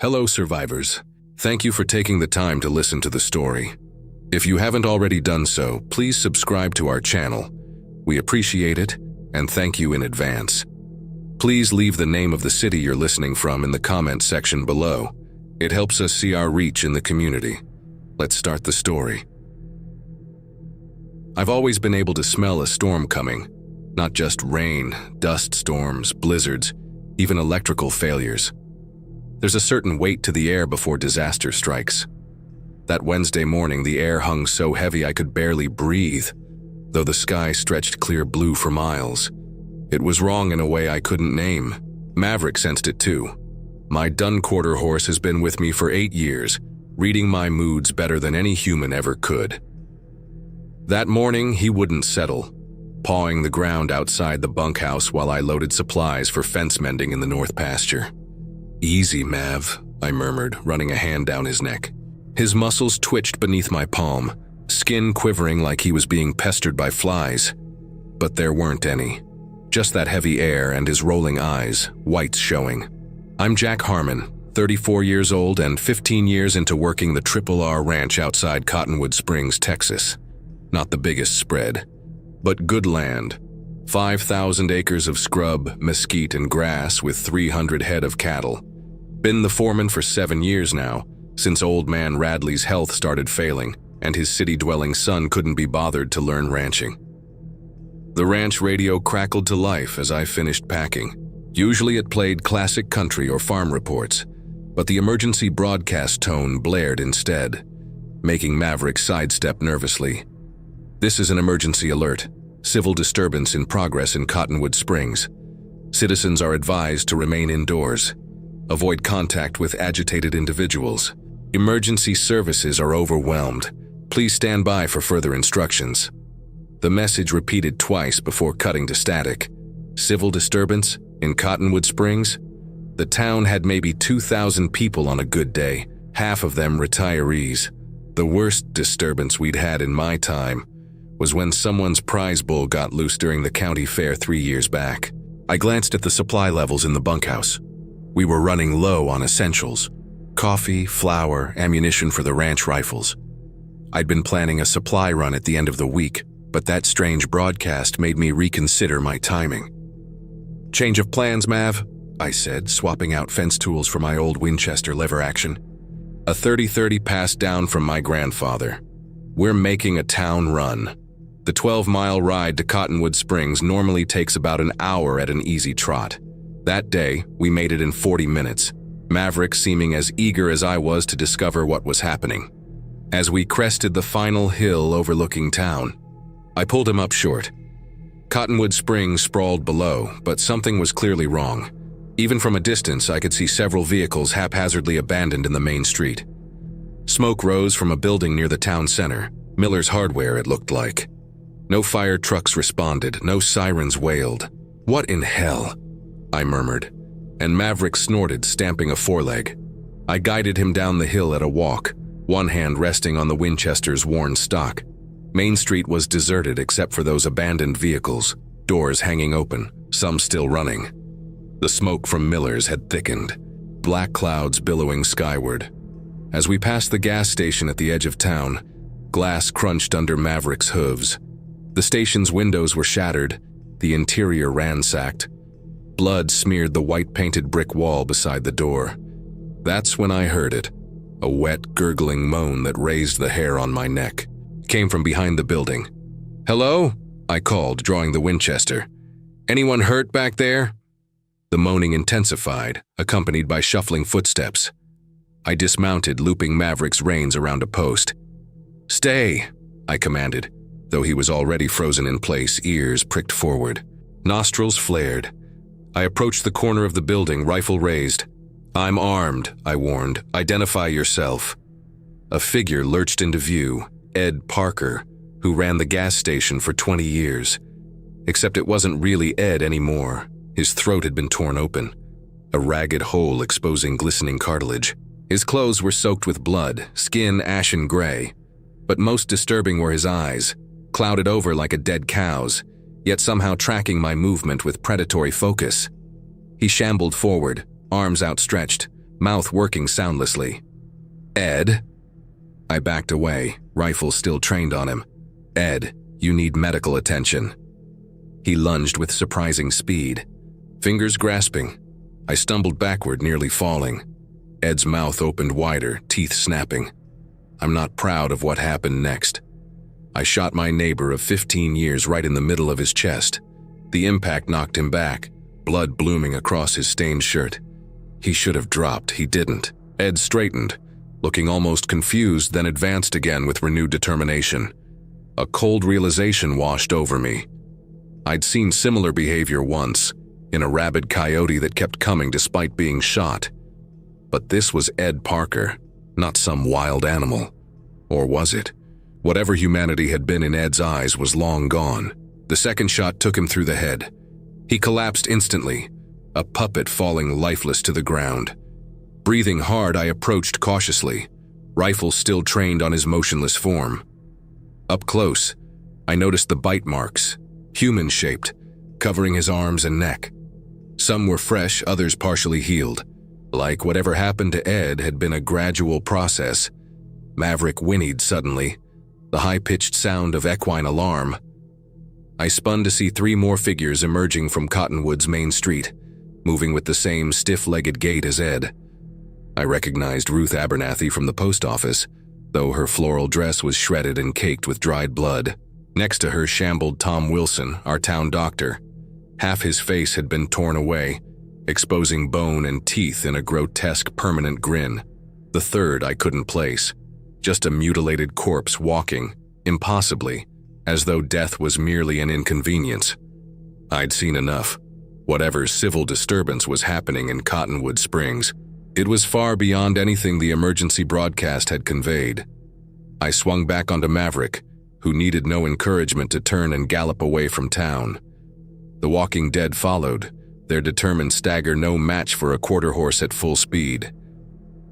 Hello, survivors. Thank you for taking the time to listen to the story. If you haven't already done so, please subscribe to our channel. We appreciate it, and thank you in advance. Please leave the name of the city you're listening from in the comment section below. It helps us see our reach in the community. Let's start the story. I've always been able to smell a storm coming. Not just rain, dust storms, blizzards, even electrical failures. There's a certain weight to the air before disaster strikes. That Wednesday morning, the air hung so heavy I could barely breathe, though the sky stretched clear blue for miles. It was wrong in a way I couldn't name. Maverick sensed it too. My dun quarter horse has been with me for 8 years, reading my moods better than any human ever could. That morning, he wouldn't settle, pawing the ground outside the bunkhouse while I loaded supplies for fence mending in the north pasture. "Easy, Mav," I murmured, running a hand down his neck. His muscles twitched beneath my palm, skin quivering like he was being pestered by flies. But there weren't any. Just that heavy air and his rolling eyes, whites showing. I'm Jack Harmon, 34 years old and 15 years into working the Triple R Ranch outside Cottonwood Springs, Texas. Not the biggest spread, but good land. 5,000 acres of scrub, mesquite, and grass with 300 head of cattle. Been the foreman for 7 years now, since old man Radley's health started failing and his city-dwelling son couldn't be bothered to learn ranching. The ranch radio crackled to life as I finished packing. Usually it played classic country or farm reports, but the emergency broadcast tone blared instead, making Maverick sidestep nervously. "This is an emergency alert. Civil disturbance in progress in Cottonwood Springs. Citizens are advised to remain indoors. Avoid contact with agitated individuals. Emergency services are overwhelmed. Please stand by for further instructions." The message repeated twice before cutting to static. Civil disturbance in Cottonwood Springs? The town had maybe 2,000 people on a good day, half of them retirees. The worst disturbance we'd had in my time was when someone's prize bull got loose during the county fair 3 years back. I glanced at the supply levels in the bunkhouse. We were running low on essentials: coffee, flour, ammunition for the ranch rifles. I'd been planning a supply run at the end of the week, but that strange broadcast made me reconsider my timing. "Change of plans, Mav," I said, swapping out fence tools for my old Winchester lever action. A 30-30 passed down from my grandfather. "We're making a town run." The 12-mile ride to Cottonwood Springs normally takes about an hour at an easy trot. That day, we made it in 40 minutes, Maverick seeming as eager as I was to discover what was happening. As we crested the final hill overlooking town, I pulled him up short. Cottonwood Springs sprawled below, but something was clearly wrong. Even from a distance, I could see several vehicles haphazardly abandoned in the main street. Smoke rose from a building near the town center, Miller's Hardware it looked like. No fire trucks responded, no sirens wailed. "What in hell?" I murmured, and Maverick snorted, stamping a foreleg. I guided him down the hill at a walk, one hand resting on the Winchester's worn stock. Main Street was deserted except for those abandoned vehicles, doors hanging open, some still running. The smoke from Miller's had thickened, black clouds billowing skyward. As we passed the gas station at the edge of town, glass crunched under Maverick's hooves. The station's windows were shattered, the interior ransacked. Blood smeared the white-painted brick wall beside the door. That's when I heard it, a wet, gurgling moan that raised the hair on my neck. Came from behind the building. "Hello?" I called, drawing the Winchester. "Anyone hurt back there?" The moaning intensified, accompanied by shuffling footsteps. I dismounted, looping Maverick's reins around a post. "Stay," I commanded, though he was already frozen in place, ears pricked forward. Nostrils flared. I approached the corner of the building, rifle raised. "I'm armed," I warned. "Identify yourself." A figure lurched into view, Ed Parker, who ran the gas station for 20 years. Except it wasn't really Ed anymore. His throat had been torn open, a ragged hole exposing glistening cartilage. His clothes were soaked with blood, skin ashen gray. But most disturbing were his eyes, clouded over like a dead cow's, yet somehow tracking my movement with predatory focus. He shambled forward, arms outstretched, mouth working soundlessly. "Ed?" I backed away, rifle still trained on him. "Ed, you need medical attention." He lunged with surprising speed. Fingers grasping, I stumbled backward, nearly falling. Ed's mouth opened wider, teeth snapping. I'm not proud of what happened next. I shot my neighbor of 15 years right in the middle of his chest. The impact knocked him back, blood blooming across his stained shirt. He should have dropped, he didn't. Ed straightened, looking almost confused, then advanced again with renewed determination. A cold realization washed over me. I'd seen similar behavior once, in a rabid coyote that kept coming despite being shot. But this was Ed Parker, not some wild animal. Or was it? Whatever humanity had been in Ed's eyes was long gone. The second shot took him through the head. He collapsed instantly, a puppet falling lifeless to the ground. Breathing hard, I approached cautiously, rifle still trained on his motionless form. Up close, I noticed the bite marks, human-shaped, covering his arms and neck. Some were fresh, others partially healed. Like whatever happened to Ed had been a gradual process. Maverick whinnied suddenly, the high-pitched sound of equine alarm. I spun to see 3 more figures emerging from Cottonwood's main street, moving with the same stiff-legged gait as Ed. I recognized Ruth Abernathy from the post office, though her floral dress was shredded and caked with dried blood. Next to her shambled Tom Wilson, our town doctor. Half his face had been torn away, exposing bone and teeth in a grotesque permanent grin. The third I couldn't place, just a mutilated corpse walking, impossibly, as though death was merely an inconvenience. I'd seen enough. Whatever civil disturbance was happening in Cottonwood Springs, it was far beyond anything the emergency broadcast had conveyed. I swung back onto Maverick, who needed no encouragement to turn and gallop away from town. The Walking Dead followed, their determined stagger no match for a quarter horse at full speed.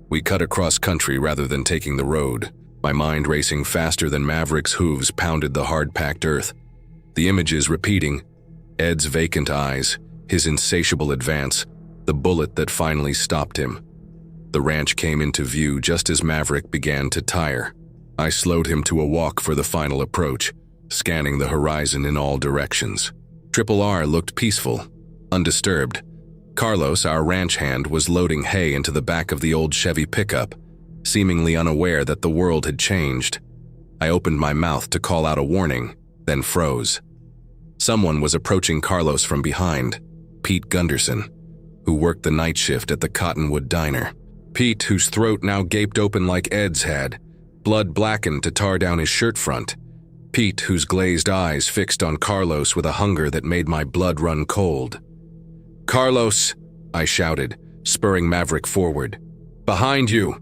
We cut across country rather than taking the road, my mind racing faster than Maverick's hooves pounded the hard-packed earth. The images repeating, Ed's vacant eyes, his insatiable advance, the bullet that finally stopped him. The ranch came into view just as Maverick began to tire. I slowed him to a walk for the final approach, scanning the horizon in all directions. Triple R looked peaceful, undisturbed. Carlos, our ranch hand, was loading hay into the back of the old Chevy pickup, seemingly unaware that the world had changed. I opened my mouth to call out a warning, then froze. Someone was approaching Carlos from behind, Pete Gunderson, who worked the night shift at the Cottonwood Diner. Pete, whose throat now gaped open like Ed's had, blood blackened to tar down his shirt front. Pete, whose glazed eyes fixed on Carlos with a hunger that made my blood run cold. "Carlos!" I shouted, spurring Maverick forward. "Behind you!"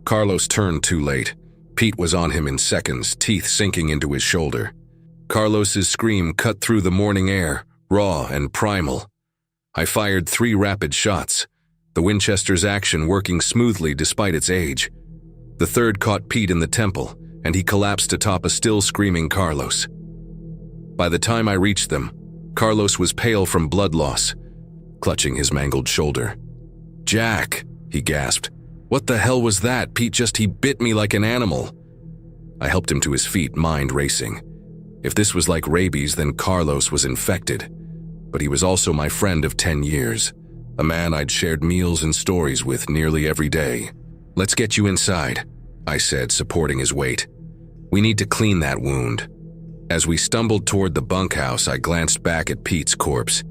Carlos turned too late. Pete was on him in seconds, teeth sinking into his shoulder. Carlos's scream cut through the morning air, raw and primal. I fired 3 rapid shots, the Winchester's action working smoothly despite its age. The third caught Pete in the temple, and he collapsed atop a still screaming Carlos. By the time I reached them, Carlos was pale from blood loss, clutching his mangled shoulder. "Jack," he gasped. "What the hell was that? He bit me like an animal." I helped him to his feet, mind racing. If this was like rabies, then Carlos was infected. But he was also my friend of 10 years, a man I'd shared meals and stories with nearly every day. "Let's get you inside," I said, supporting his weight. "We need to clean that wound." As we stumbled toward the bunkhouse, I glanced back at Pete's corpse.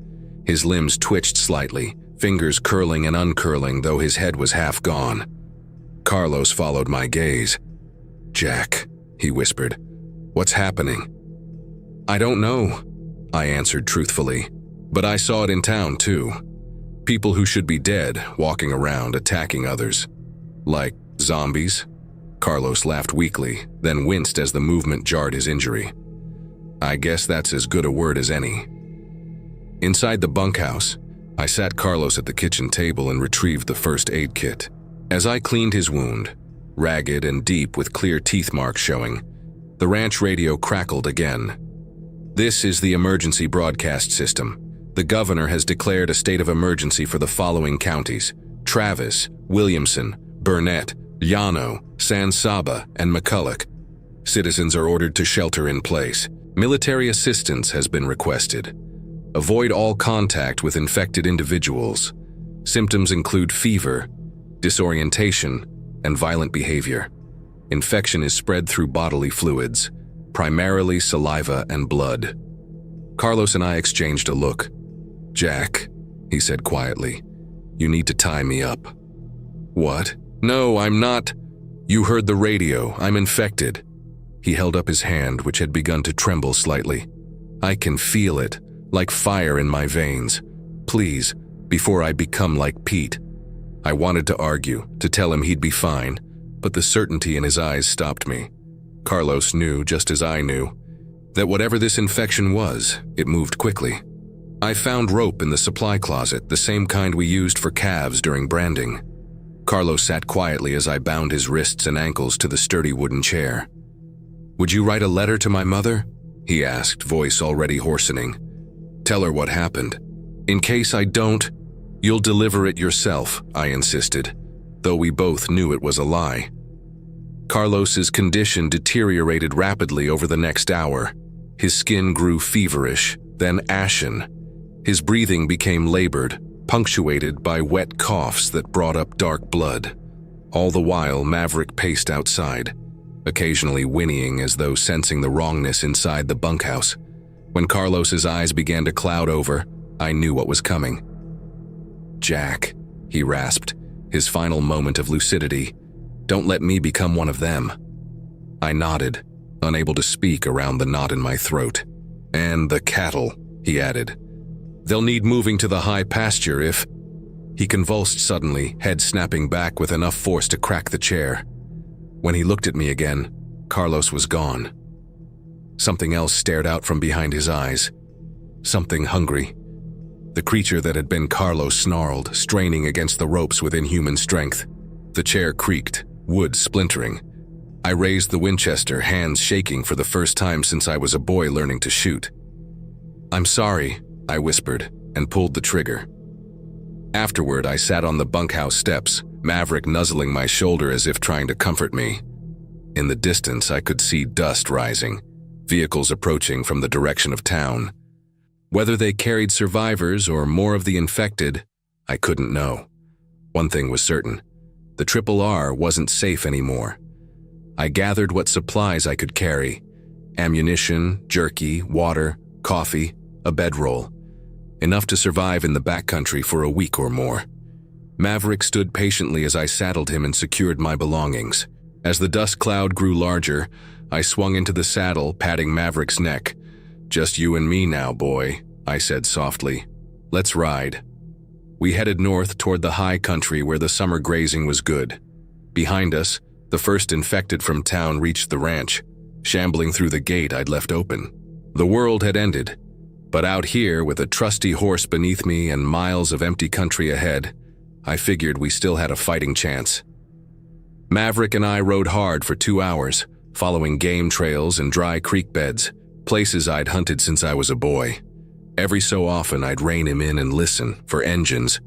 His limbs twitched slightly, fingers curling and uncurling, though his head was half gone. Carlos followed my gaze. "Jack," he whispered, "what's happening?" "I don't know," I answered truthfully. "But I saw it in town, too. People who should be dead, walking around, attacking others. Like zombies?" Carlos laughed weakly, then winced as the movement jarred his injury. "I guess that's as good a word as any." Inside the bunkhouse, I sat Carlos at the kitchen table and retrieved the first aid kit. As I cleaned his wound, ragged and deep with clear teeth marks showing, the ranch radio crackled again. "This is the emergency broadcast system. The governor has declared a state of emergency for the following counties: Travis, Williamson, Burnett, Llano, San Saba, and McCulloch. Citizens are ordered to shelter in place. Military assistance has been requested. Avoid all contact with infected individuals. Symptoms include fever, disorientation, and violent behavior. Infection is spread through bodily fluids, primarily saliva and blood. Carlos and I exchanged a look. "Jack," he said quietly, "you need to tie me up." "What?" "No, I'm not." "You heard the radio. I'm infected." He held up his hand, which had begun to tremble slightly. "I can feel it, like fire in my veins. Please, before I become like Pete." I wanted to argue, to tell him he'd be fine, but the certainty in his eyes stopped me. Carlos knew, just as I knew, that whatever this infection was, it moved quickly. I found rope in the supply closet, the same kind we used for calves during branding. Carlos sat quietly as I bound his wrists and ankles to the sturdy wooden chair. "Would you write a letter to my mother?" he asked, voice already hoarsening. "Tell her what happened. In case I don't, you'll deliver it yourself," I insisted, though we both knew it was a lie. Carlos's condition deteriorated rapidly over the next hour. His skin grew feverish, then ashen. His breathing became labored, punctuated by wet coughs that brought up dark blood. All the while, Maverick paced outside, occasionally whinnying as though sensing the wrongness inside the bunkhouse. When Carlos's eyes began to cloud over, I knew what was coming. "Jack," he rasped, his final moment of lucidity, "don't let me become one of them." I nodded, unable to speak around the knot in my throat. "And the cattle," he added. "They'll need moving to the high pasture if—" He convulsed suddenly, head snapping back with enough force to crack the chair. When he looked at me again, Carlos was gone. Something else stared out from behind his eyes. Something hungry. The creature that had been Carlos snarled, straining against the ropes with inhuman strength. The chair creaked, wood splintering. I raised the Winchester, hands shaking for the first time since I was a boy learning to shoot. "I'm sorry," I whispered, and pulled the trigger. Afterward, I sat on the bunkhouse steps, Maverick nuzzling my shoulder as if trying to comfort me. In the distance, I could see dust rising, vehicles approaching from the direction of town. Whether they carried survivors or more of the infected, I couldn't know. One thing was certain: the RRR wasn't safe anymore. I gathered what supplies I could carry: ammunition, jerky, water, coffee, a bedroll. Enough to survive in the backcountry for a week or more. Maverick stood patiently as I saddled him and secured my belongings. As the dust cloud grew larger, I swung into the saddle, patting Maverick's neck. "Just you and me now, boy," I said softly. "Let's ride." We headed north toward the high country where the summer grazing was good. Behind us, the first infected from town reached the ranch, shambling through the gate I'd left open. The world had ended, but out here, with a trusty horse beneath me and miles of empty country ahead, I figured we still had a fighting chance. Maverick and I rode hard for 2 hours, following game trails and dry creek beds, places I'd hunted since I was a boy. Every so often, I'd rein him in and listen for engines,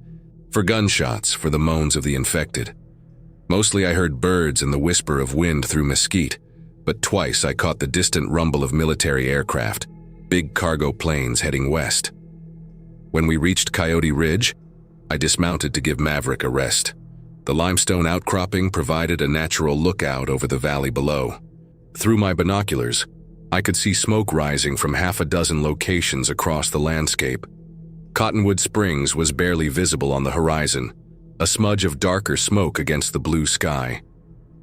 for gunshots, for the moans of the infected. Mostly I heard birds and the whisper of wind through mesquite, but twice I caught the distant rumble of military aircraft, big cargo planes heading west. When we reached Coyote Ridge, I dismounted to give Maverick a rest. The limestone outcropping provided a natural lookout over the valley below. Through my binoculars, I could see smoke rising from half a dozen locations across the landscape. Cottonwood Springs was barely visible on the horizon, a smudge of darker smoke against the blue sky.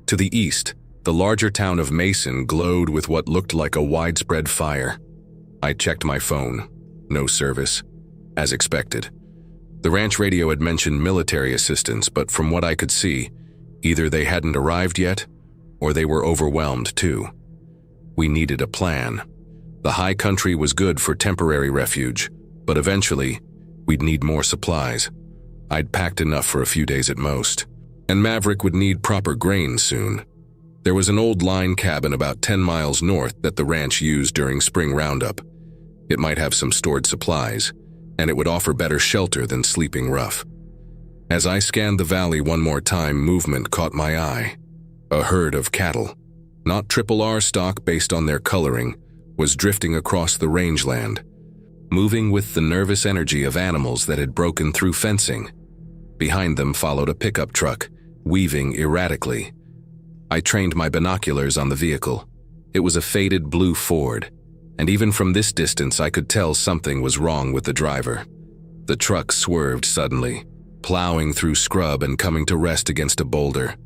To the east, the larger town of Mason glowed with what looked like a widespread fire. I checked my phone. No service. As expected. The ranch radio had mentioned military assistance, but from what I could see, either they hadn't arrived yet, or they were overwhelmed too. We needed a plan. The high country was good for temporary refuge, but eventually, we'd need more supplies. I'd packed enough for a few days at most, and Maverick would need proper grain soon. There was an old line cabin about 10 miles north that the ranch used during spring roundup. It might have some stored supplies, and it would offer better shelter than sleeping rough. As I scanned the valley one more time, movement caught my eye. A herd of cattle, not triple R stock based on their coloring, was drifting across the rangeland, moving with the nervous energy of animals that had broken through fencing. Behind them followed a pickup truck, weaving erratically. I trained my binoculars on the vehicle. It was a faded blue Ford, and even from this distance I could tell something was wrong with the driver. The truck swerved suddenly, plowing through scrub and coming to rest against a boulder.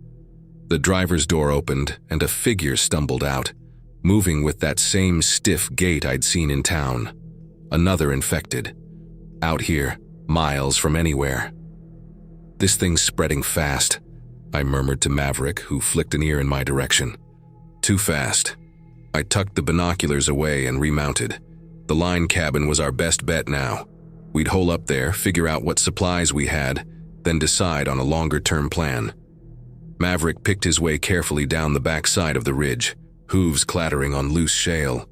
The driver's door opened and a figure stumbled out, moving with that same stiff gait I'd seen in town. Another infected. Out here, miles from anywhere. "This thing's spreading fast," I murmured to Maverick, who flicked an ear in my direction. "Too fast." I tucked the binoculars away and remounted. The line cabin was our best bet now. We'd hole up there, figure out what supplies we had, then decide on a longer-term plan. Maverick picked his way carefully down the backside of the ridge, hooves clattering on loose shale.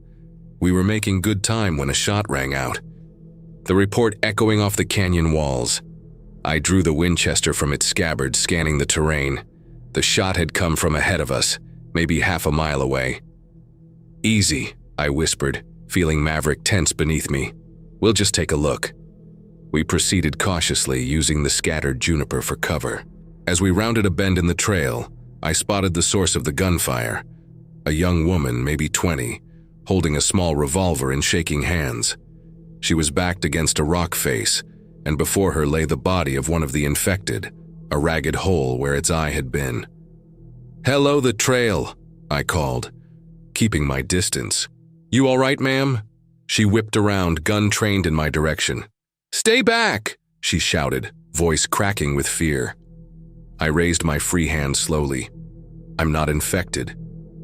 We were making good time when a shot rang out, the report echoing off the canyon walls. I drew the Winchester from its scabbard, scanning the terrain. The shot had come from ahead of us, maybe half a mile away. "Easy," I whispered, feeling Maverick tense beneath me. "We'll just take a look." We proceeded cautiously, using the scattered juniper for cover. As we rounded a bend in the trail, I spotted the source of the gunfire. A young woman, maybe 20, holding a small revolver and shaking hands. She was backed against a rock face, and before her lay the body of one of the infected, a ragged hole where its eye had been. "Hello, the trail," I called, keeping my distance. "You all right, ma'am?" She whipped around, gun trained in my direction. "Stay back!" she shouted, voice cracking with fear. I raised my free hand slowly. "I'm not infected,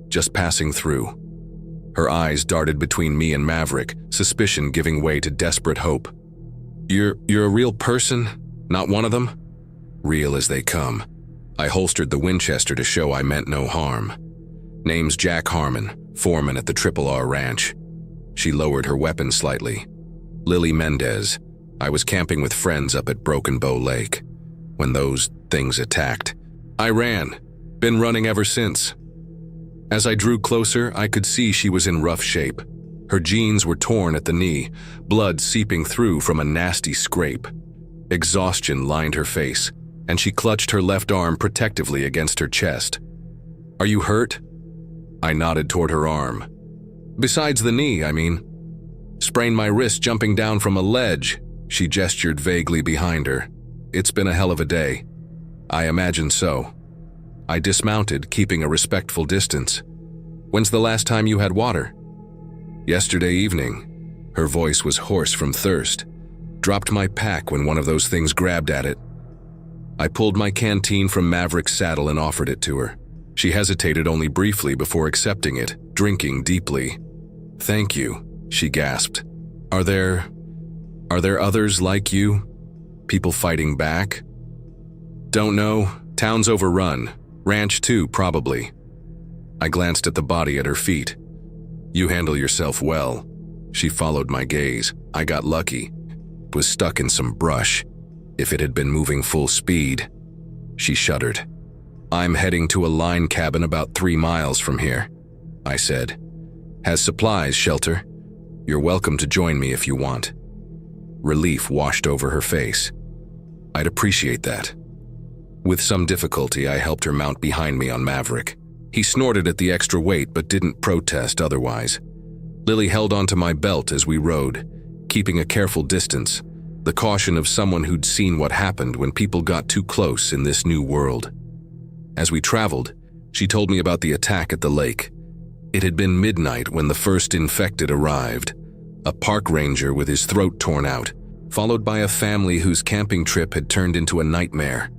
just passing through." Her eyes darted between me and Maverick, suspicion giving way to desperate hope. You're a real person? Not one of them?" "Real as they come." I holstered the Winchester to show I meant no harm. "Name's Jack Harmon, foreman at the Triple R Ranch." She lowered her weapon slightly. "Lily Mendez. I was camping with friends up at Broken Bow Lake when those things attacked. I ran. Been running ever since." As I drew closer, I could see she was in rough shape. Her jeans were torn at the knee, blood seeping through from a nasty scrape. Exhaustion lined her face, and she clutched her left arm protectively against her chest. "Are you hurt?" I nodded toward her arm. "Besides the knee, I mean." "Sprained my wrist jumping down from a ledge." She gestured vaguely behind her. "It's been a hell of a day." "I imagine so." I dismounted, keeping a respectful distance. "When's the last time you had water?" "Yesterday evening." Her voice was hoarse from thirst. "Dropped my pack when one of those things grabbed at it." I pulled my canteen from Maverick's saddle and offered it to her. She hesitated only briefly before accepting it, drinking deeply. "Thank you," she gasped. Are there others like you? People fighting back?" "Don't know. Town's overrun. Ranch too, probably." I glanced at the body at her feet. "You handle yourself well." She followed my gaze. I got lucky. It was stuck in some brush. If it had been moving full speed. She shuddered. "I'm heading to a line cabin about 3 miles from here," I said. "Has supplies, shelter. You're welcome to join me if you want." Relief washed over her face. "I'd appreciate that." With some difficulty, I helped her mount behind me on Maverick. He snorted at the extra weight but didn't protest otherwise. Lily held onto my belt as we rode, keeping a careful distance, the caution of someone who'd seen what happened when people got too close in this new world. As we traveled, she told me about the attack at the lake. It had been midnight when the first infected arrived, a park ranger with his throat torn out, followed by a family whose camping trip had turned into a nightmare.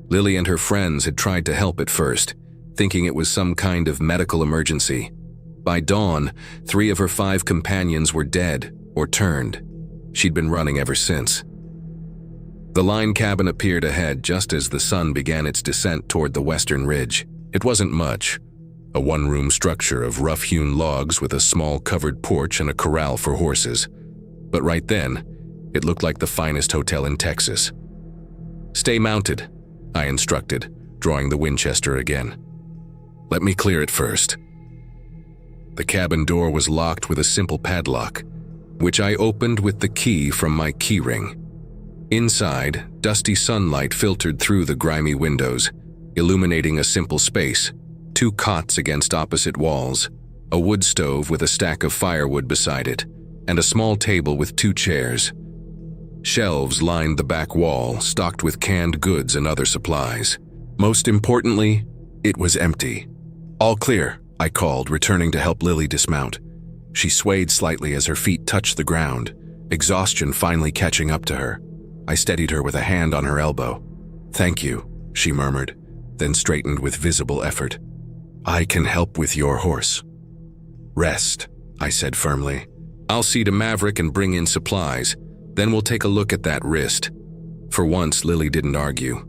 Lily and her friends had tried to help at first, thinking it was some kind of medical emergency. By dawn, 3 of her 5 companions were dead or turned. She'd been running ever since. The line cabin appeared ahead just as the sun began its descent toward the western ridge. It wasn't much. A one-room structure of rough-hewn logs with a small covered porch and a corral for horses. But right then, it looked like the finest hotel in Texas. "Stay mounted," I instructed, drawing the Winchester again. "Let me clear it first." The cabin door was locked with a simple padlock, which I opened with the key from my keyring. Inside, dusty sunlight filtered through the grimy windows, illuminating a simple space: 2 cots against opposite walls, a wood stove with a stack of firewood beside it, and a small table with 2 chairs. Shelves lined the back wall, stocked with canned goods and other supplies. Most importantly, it was empty. "All clear," I called, returning to help Lily dismount. She swayed slightly as her feet touched the ground, exhaustion finally catching up to her. I steadied her with a hand on her elbow. "Thank you," she murmured, then straightened with visible effort. "I can help with your horse." "Rest," I said firmly. "I'll see to Maverick and bring in supplies. Then we'll take a look at that wrist." For once, Lily didn't argue.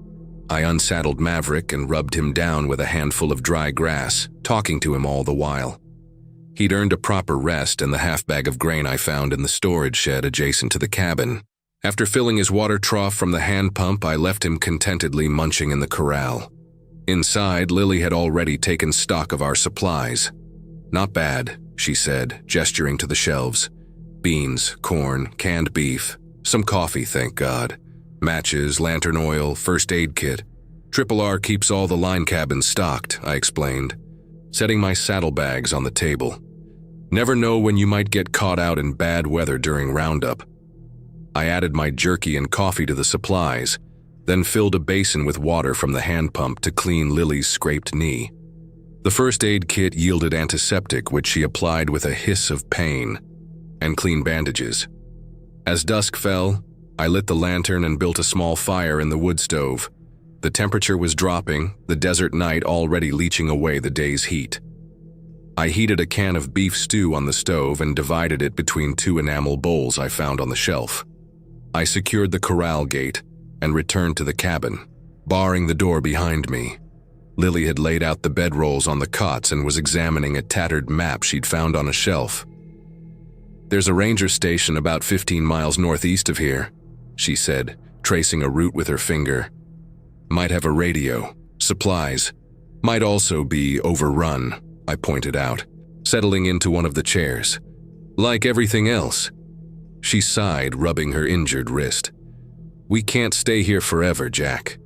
I unsaddled Maverick and rubbed him down with a handful of dry grass, talking to him all the while. He'd earned a proper rest and the half-bag of grain I found in the storage shed adjacent to the cabin. After filling his water trough from the hand pump, I left him contentedly munching in the corral. Inside, Lily had already taken stock of our supplies. "Not bad," she said, gesturing to the shelves. "Beans, corn, canned beef, some coffee, thank God. Matches, lantern oil, first aid kit. Triple R keeps all the line cabins stocked," I explained, setting my saddlebags on the table. "Never know when you might get caught out in bad weather during roundup." I added my jerky and coffee to the supplies, then filled a basin with water from the hand pump to clean Lily's scraped knee. The first aid kit yielded antiseptic, which she applied with a hiss of pain, and clean bandages. As dusk fell, I lit the lantern and built a small fire in the wood stove. The temperature was dropping, the desert night already leaching away the day's heat. I heated a can of beef stew on the stove and divided it between 2 enamel bowls I found on the shelf. I secured the corral gate and returned to the cabin, barring the door behind me. Lily had laid out the bedrolls on the cots and was examining a tattered map she'd found on a shelf. "There's a ranger station about 15 miles northeast of here," she said, tracing a route with her finger. "Might have a radio, supplies. Might also be overrun," I pointed out, settling into one of the chairs. "Like everything else." She sighed, rubbing her injured wrist. "We can't stay here forever, Jack."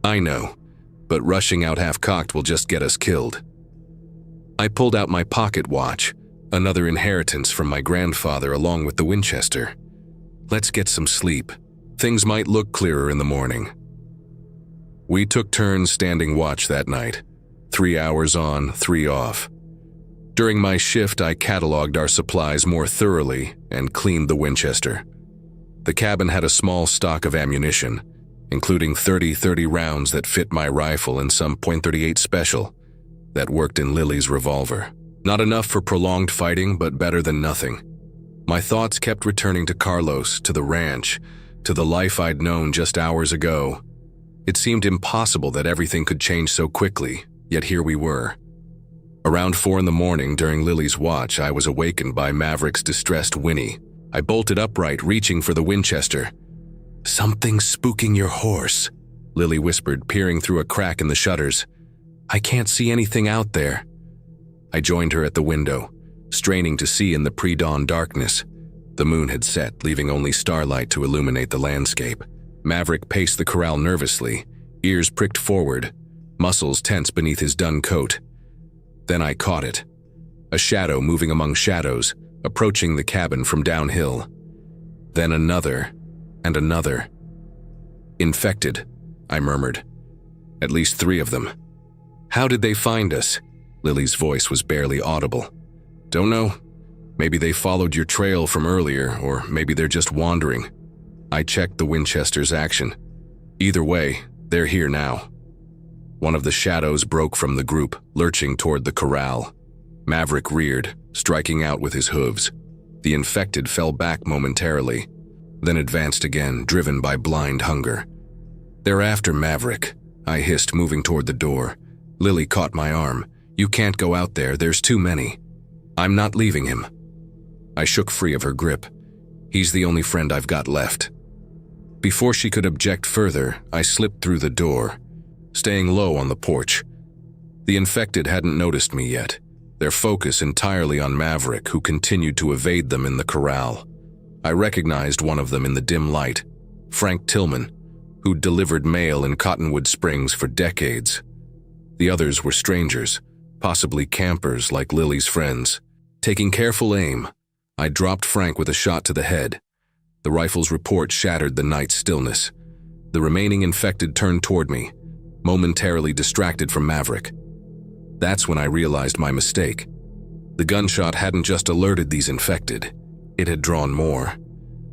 "I know, but rushing out half-cocked will just get us killed." I pulled out my pocket watch, another inheritance from my grandfather along with the Winchester. "Let's get some sleep. Things might look clearer in the morning." We took turns standing watch that night, 3 hours on, 3 off. During my shift, I cataloged our supplies more thoroughly and cleaned the Winchester. The cabin had a small stock of ammunition, including 30 rounds that fit my rifle and some .38 special that worked in Lily's revolver. Not enough for prolonged fighting, but better than nothing. My thoughts kept returning to Carlos, to the ranch, to the life I'd known just hours ago. It seemed impossible that everything could change so quickly, yet here we were. Around 4 in the morning during Lily's watch, I was awakened by Maverick's distressed whinny. I bolted upright, reaching for the Winchester. "Something's spooking your horse," Lily whispered, peering through a crack in the shutters. "I can't see anything out there." I joined her at the window, straining to see in the pre-dawn darkness. The moon had set, leaving only starlight to illuminate the landscape. Maverick paced the corral nervously, ears pricked forward, muscles tense beneath his dun coat. Then I caught it. A shadow moving among shadows, approaching the cabin from downhill. Then another, and another. "Infected," I murmured. "At least 3 of them." "How did they find us?" Lily's voice was barely audible. "Don't know. Maybe they followed your trail from earlier, or maybe they're just wandering." I checked the Winchester's action. Either way, they're here now. One of the shadows broke from the group, lurching toward the corral. Maverick reared, striking out with his hooves. The infected fell back momentarily, then advanced again, driven by blind hunger. "They're after Maverick," I hissed, moving toward the door. Lily caught my arm. "You can't go out there, there's too many." "I'm not leaving him." I shook free of her grip. "He's the only friend I've got left." Before she could object further, I slipped through the door, staying low on the porch. The infected hadn't noticed me yet, their focus entirely on Maverick, who continued to evade them in the corral. I recognized one of them in the dim light, Frank Tillman, who'd delivered mail in Cottonwood Springs for decades. The others were strangers, possibly campers like Lily's friends. Taking careful aim, I dropped Frank with a shot to the head. The rifle's report shattered the night's stillness. The remaining infected turned toward me, momentarily distracted from Maverick. That's when I realized my mistake. The gunshot hadn't just alerted these infected, it had drawn more.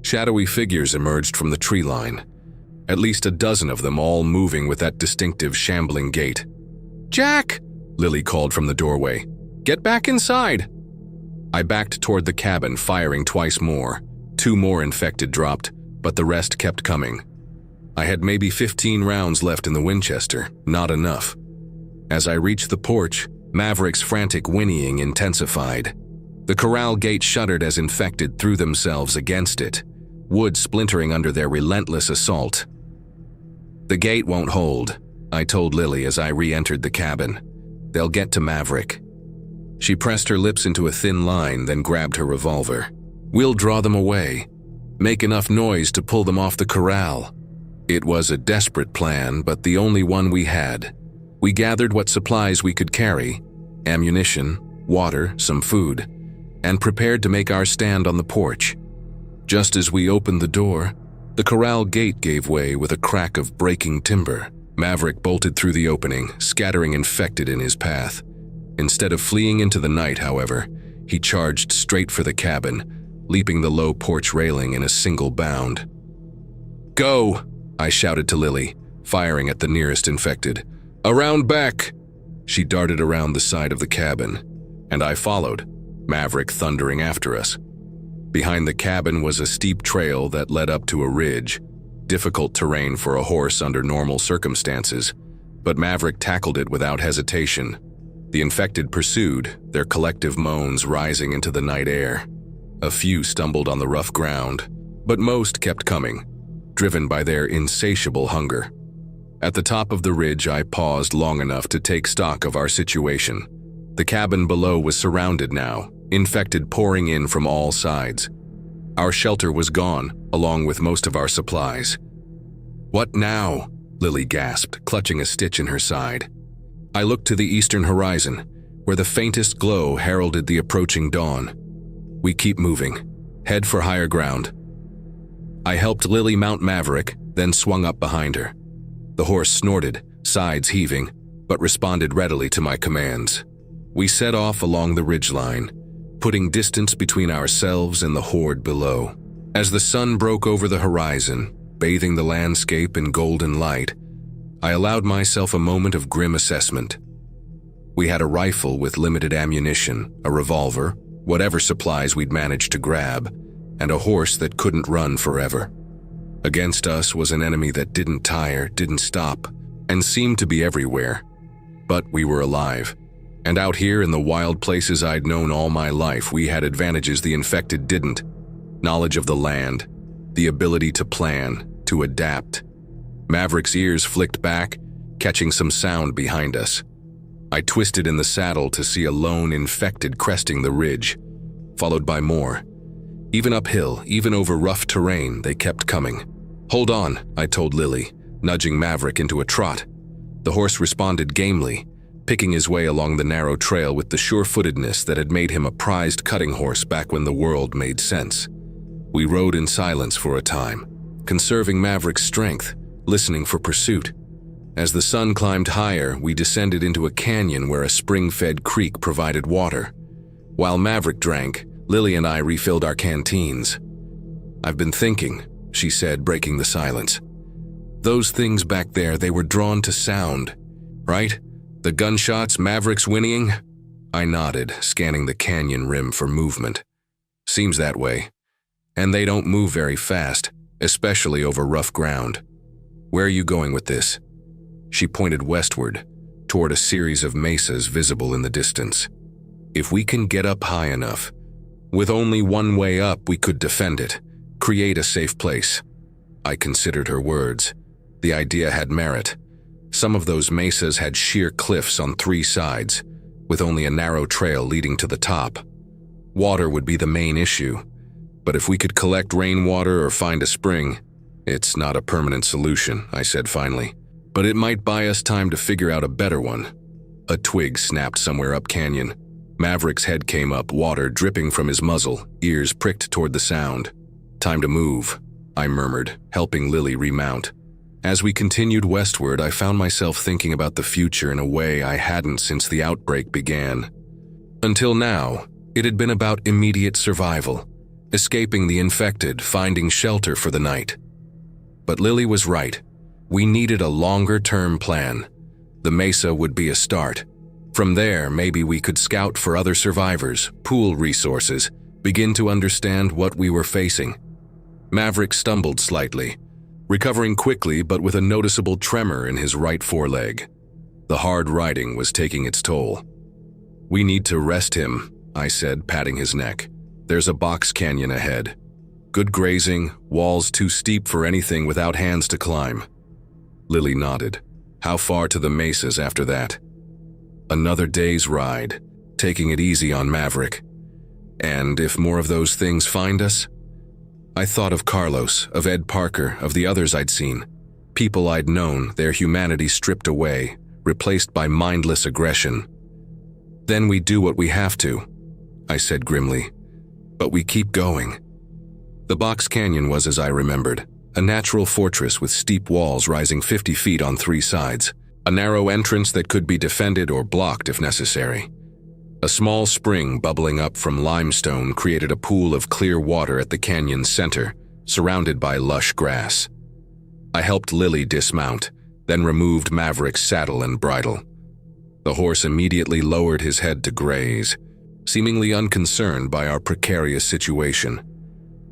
Shadowy figures emerged from the tree line, at least a dozen of them, all moving with that distinctive shambling gait. "Jack!" Lily called from the doorway. "Get back inside!" I backed toward the cabin, firing twice more. 2 more infected dropped, but the rest kept coming. I had maybe 15 rounds left in the Winchester, not enough. As I reached the porch, Maverick's frantic whinnying intensified. The corral gate shuddered as infected threw themselves against it, wood splintering under their relentless assault. "The gate won't hold," I told Lily as I re-entered the cabin. "They'll get to Maverick." She pressed her lips into a thin line, then grabbed her revolver. "We'll draw them away. Make enough noise to pull them off the corral." It was a desperate plan, but the only one we had. We gathered what supplies we could carry, ammunition, water, some food, and prepared to make our stand on the porch. Just as we opened the door, the corral gate gave way with a crack of breaking timber. Maverick bolted through the opening, scattering infected in his path. Instead of fleeing into the night, however, he charged straight for the cabin, leaping the low porch railing in a single bound. "Go!" I shouted to Lily, firing at the nearest infected. "Around back!" She darted around the side of the cabin, and I followed, Maverick thundering after us. Behind the cabin was a steep trail that led up to a ridge, difficult terrain for a horse under normal circumstances, but Maverick tackled it without hesitation. The infected pursued, their collective moans rising into the night air. A few stumbled on the rough ground, but most kept coming, driven by their insatiable hunger. At the top of the ridge, I paused long enough to take stock of our situation. The cabin below was surrounded now, infected pouring in from all sides. Our shelter was gone, along with most of our supplies. "What now?" Lily gasped, clutching a stitch in her side. I looked to the eastern horizon, where the faintest glow heralded the approaching dawn. "We keep moving. Head for higher ground." I helped Lily mount Maverick, then swung up behind her. The horse snorted, sides heaving, but responded readily to my commands. We set off along the ridgeline, putting distance between ourselves and the horde below. As the sun broke over the horizon, bathing the landscape in golden light, I allowed myself a moment of grim assessment. We had a rifle with limited ammunition, a revolver, whatever supplies we'd managed to grab, and a horse that couldn't run forever. Against us was an enemy that didn't tire, didn't stop, and seemed to be everywhere. But we were alive. And out here in the wild places I'd known all my life, we had advantages the infected didn't. Knowledge of the land, the ability to plan, to adapt. Maverick's ears flicked back, catching some sound behind us. I twisted in the saddle to see a lone infected cresting the ridge, followed by more. Even uphill, even over rough terrain, they kept coming. "Hold on," I told Lily, nudging Maverick into a trot. The horse responded gamely, picking his way along the narrow trail with the sure-footedness that had made him a prized cutting horse back when the world made sense. We rode in silence for a time, conserving Maverick's strength, listening for pursuit. As the sun climbed higher, we descended into a canyon where a spring-fed creek provided water. While Maverick drank, Lily and I refilled our canteens. "I've been thinking," she said, breaking the silence. "Those things back there, they were drawn to sound, right? The gunshots, Maverick's whinnying?" I nodded, scanning the canyon rim for movement. "Seems that way. And they don't move very fast, especially over rough ground. Where are you going with this?" She pointed westward, toward a series of mesas visible in the distance. "If we can get up high enough, with only one way up, we could defend it, create a safe place." I considered her words. The idea had merit. Some of those mesas had sheer cliffs on 3 sides, with only a narrow trail leading to the top. Water would be the main issue, but if we could collect rainwater or find a spring, it's not a permanent solution, I said finally. But it might buy us time to figure out a better one. A twig snapped somewhere up canyon. Maverick's head came up, water dripping from his muzzle, ears pricked toward the sound. Time to move, I murmured, helping Lily remount. As we continued westward, I found myself thinking about the future in a way I hadn't since the outbreak began. Until now, it had been about immediate survival, escaping the infected, finding shelter for the night. But Lily was right. We needed a longer-term plan. The mesa would be a start. From there, maybe we could scout for other survivors, pool resources, begin to understand what we were facing. Maverick stumbled slightly, recovering quickly but with a noticeable tremor in his right foreleg. The hard riding was taking its toll. "We need to rest him," I said, patting his neck. "There's a box canyon ahead. Good grazing, walls too steep for anything without hands to climb." Lily nodded. "How far to the mesas after that?" "Another day's ride, taking it easy on Maverick. And if more of those things find us?" I thought of Carlos, of Ed Parker, of the others I'd seen. People I'd known, their humanity stripped away, replaced by mindless aggression. "Then we do what we have to," I said grimly. "But we keep going." The box canyon was as I remembered, a natural fortress with steep walls rising 50 feet on 3 sides, a narrow entrance that could be defended or blocked if necessary. A small spring bubbling up from limestone created a pool of clear water at the canyon's center, surrounded by lush grass. I helped Lily dismount, then removed Maverick's saddle and bridle. The horse immediately lowered his head to graze, seemingly unconcerned by our precarious situation.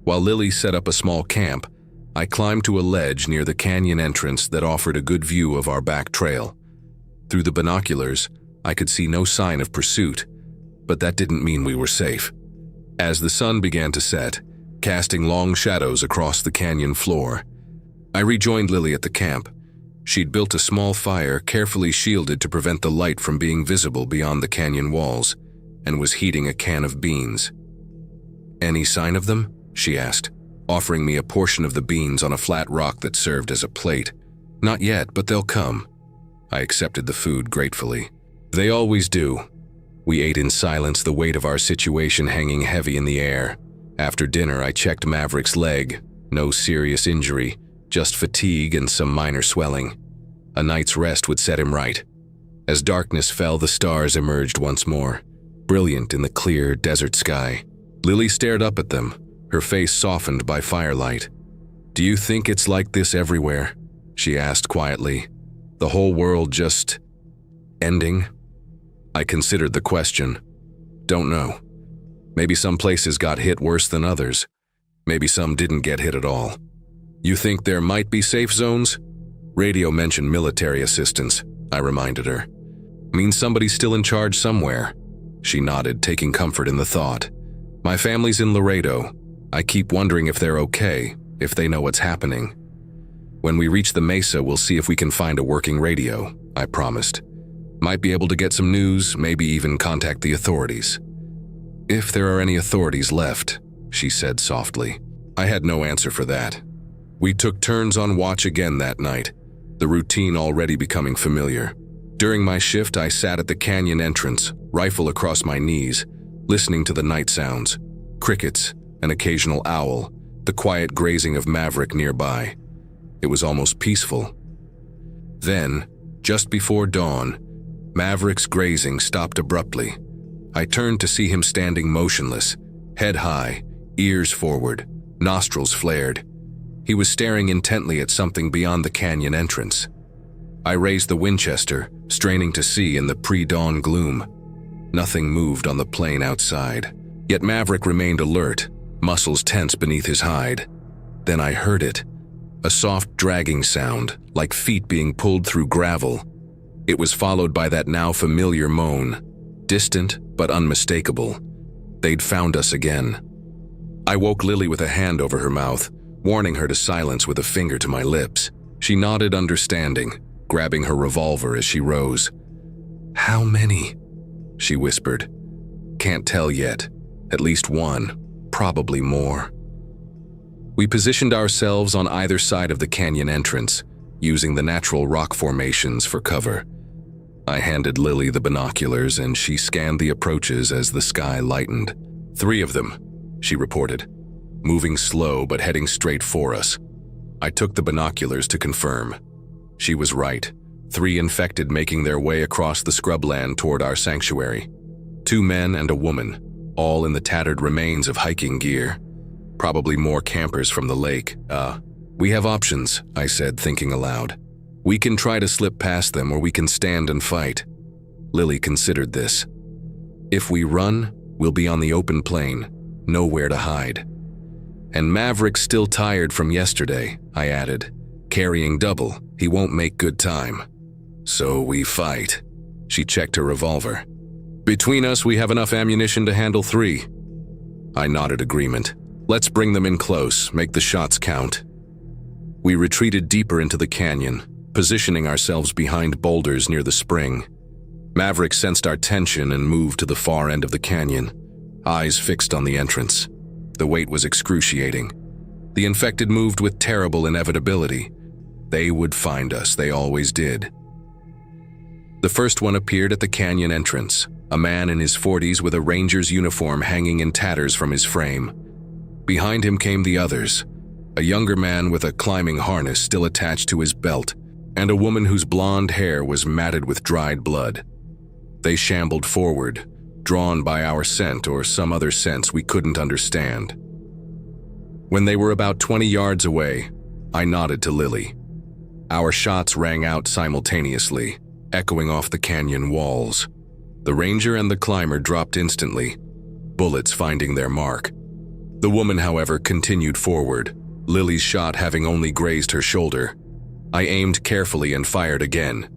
While Lily set up a small camp, I climbed to a ledge near the canyon entrance that offered a good view of our back trail. Through the binoculars, I could see no sign of pursuit, but that didn't mean we were safe. As the sun began to set, casting long shadows across the canyon floor, I rejoined Lily at the camp. She'd built a small fire carefully shielded to prevent the light from being visible beyond the canyon walls, and was heating a can of beans. "Any sign of them?" she asked, offering me a portion of the beans on a flat rock that served as a plate. "Not yet, but they'll come." I accepted the food gratefully. They always do. We ate in silence, the weight of our situation hanging heavy in the air. After dinner, I checked Maverick's leg. No serious injury, just fatigue and some minor swelling. A night's rest would set him right. As darkness fell, the stars emerged once more, brilliant in the clear desert sky. Lily stared up at them, her face softened by firelight. "Do you think it's like this everywhere?" she asked quietly. "The whole world just ending?" I considered the question. Don't know. Maybe some places got hit worse than others. Maybe some didn't get hit at all. "You think there might be safe zones?" "Radio mentioned military assistance," I reminded her. "Means somebody's still in charge somewhere." She nodded, taking comfort in the thought. "My family's in Laredo. I keep wondering if they're okay, if they know what's happening. When we reach the mesa, we'll see if we can find a working radio," I promised. "Might be able to get some news, maybe even contact the authorities." "If there are any authorities left," she said softly. I had no answer for that. We took turns on watch again that night, the routine already becoming familiar. During my shift, I sat at the canyon entrance, rifle across my knees, listening to the night sounds. Crickets, an occasional owl, the quiet grazing of Maverick nearby. It was almost peaceful. Then, just before dawn, Maverick's grazing stopped abruptly. I turned to see him standing motionless, head high, ears forward, nostrils flared. He was staring intently at something beyond the canyon entrance. I raised the Winchester, straining to see in the pre-dawn gloom. Nothing moved on the plain outside, yet Maverick remained alert, muscles tense beneath his hide. Then I heard it, a soft dragging sound, like feet being pulled through gravel. It was followed by that now familiar moan, distant but unmistakable. They'd found us again. I woke Lily with a hand over her mouth, warning her to silence with a finger to my lips. She nodded understanding, grabbing her revolver as she rose. "How many?" she whispered. "Can't tell yet. At least one, probably more." We positioned ourselves on either side of the canyon entrance, using the natural rock formations for cover. I handed Lily the binoculars and she scanned the approaches as the sky lightened. "3 of them," she reported, moving slow but heading straight for us. I took the binoculars to confirm. She was right. 3 infected making their way across the scrubland toward our sanctuary. 2 men and a woman, all in the tattered remains of hiking gear. Probably more campers from the lake. We have options," I said, thinking aloud. "We can try to slip past them or we can stand and fight." Lily considered this. "If we run, we'll be on the open plain, nowhere to hide." "And Maverick's still tired from yesterday," I added. "Carrying double, he won't make good time." "So we fight." She checked her revolver. "Between us, we have enough ammunition to handle 3. I nodded agreement. "Let's bring them in close, make the shots count." We retreated deeper into the canyon, positioning ourselves behind boulders near the spring. Maverick sensed our tension and moved to the far end of the canyon, eyes fixed on the entrance. The wait was excruciating. The infected moved with terrible inevitability. They would find us, they always did. The first one appeared at the canyon entrance, a man in his 40s with a ranger's uniform hanging in tatters from his frame. Behind him came the others, a younger man with a climbing harness still attached to his belt, and a woman whose blonde hair was matted with dried blood. They shambled forward, drawn by our scent or some other sense we couldn't understand. When they were about 20 yards away, I nodded to Lily. Our shots rang out simultaneously, echoing off the canyon walls. The ranger and the climber dropped instantly, bullets finding their mark. The woman, however, continued forward, Lily's shot having only grazed her shoulder. I aimed carefully and fired again.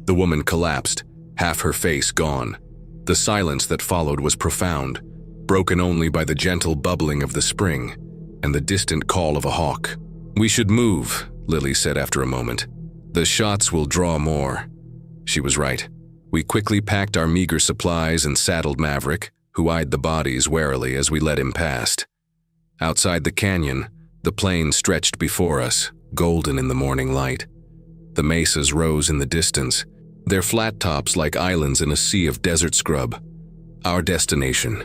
The woman collapsed, half her face gone. The silence that followed was profound, broken only by the gentle bubbling of the spring and the distant call of a hawk. "We should move," Lily said after a moment. "The shots will draw more." She was right. We quickly packed our meager supplies and saddled Maverick, who eyed the bodies warily as we led him past. Outside the canyon, the plain stretched before us, golden in the morning light. The mesas rose in the distance, their flat tops like islands in a sea of desert scrub. Our destination.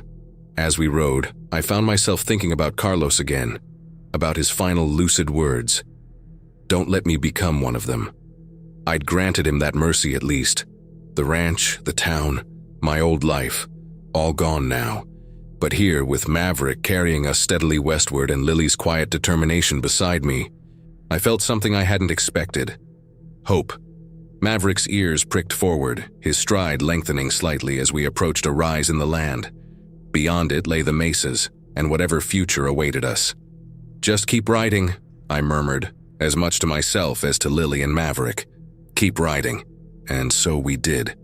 As we rode, I found myself thinking about Carlos again, about his final lucid words. "Don't let me become one of them." I'd granted him that mercy at least. The ranch, the town, my old life, all gone now. But here, with Maverick carrying us steadily westward and Lily's quiet determination beside me, I felt something I hadn't expected. Hope. Maverick's ears pricked forward, his stride lengthening slightly as we approached a rise in the land. Beyond it lay the mesas, and whatever future awaited us. "Just keep riding," I murmured, as much to myself as to Lily and Maverick. Keep riding. And so we did.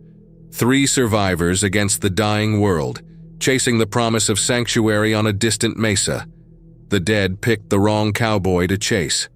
3 survivors against the dying world, chasing the promise of sanctuary on a distant mesa. The dead picked the wrong cowboy to chase.